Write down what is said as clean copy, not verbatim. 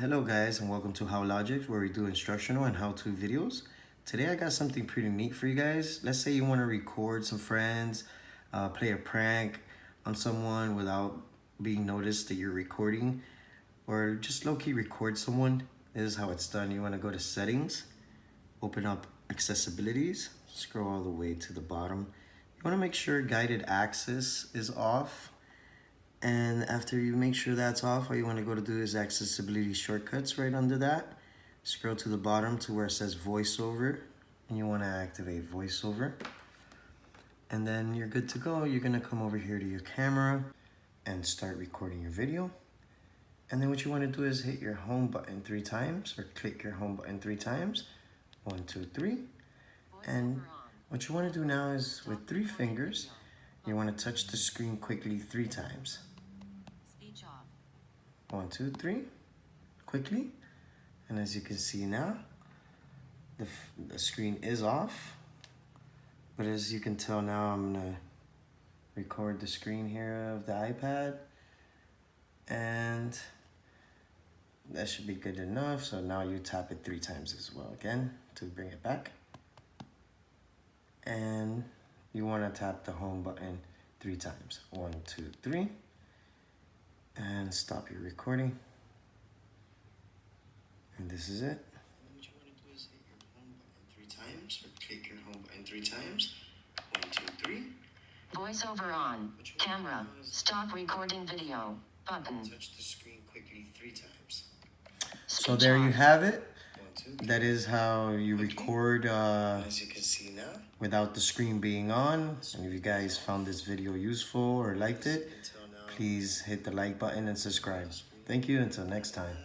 Hello guys, and welcome to How Logix, where we do instructional and how-to videos. Today I got something pretty neat for you guys. Let's say you want to record some friends, play a prank on someone without being noticed that you're recording, or just low-key record someone. This is how it's done. You want to go to settings, open up accessibilities, scroll all the way to the bottom. You want to make sure guided access is off. And after you make sure that's off, all you want to go to do is accessibility shortcuts right under that. Scroll to the bottom to where it says voiceover, and you want to activate voiceover. And then you're good to go. You're going to come over here to your camera and start recording your video. And then what you want to do is hit your home button 3 times, or click your home button 3 times. 1, 2, 3. And what you want to do now is with 3 fingers, you want to touch the screen quickly 3 times. 1, 2, 3, quickly. And as you can see now, the screen is off. But as you can tell now, I'm gonna record the screen here of the iPad. And that should be good enough. So now you tap it 3 times as well again to bring it back. And you wanna tap the home button 3 times. 1, 2, 3. And stop your recording. And this is it. What you want to do is hit your home button 3 times, or click your home button 3 times. 1, 2, 3. Voiceover on. Camera. Stop recording video. Button. Touch the screen quickly 3 times. So there you have it. 1, 2, 3. That is how you record as you can see now, without the screen being on. And if you guys found this video useful or liked it, please hit the like button and subscribe. Thank you. Until next time.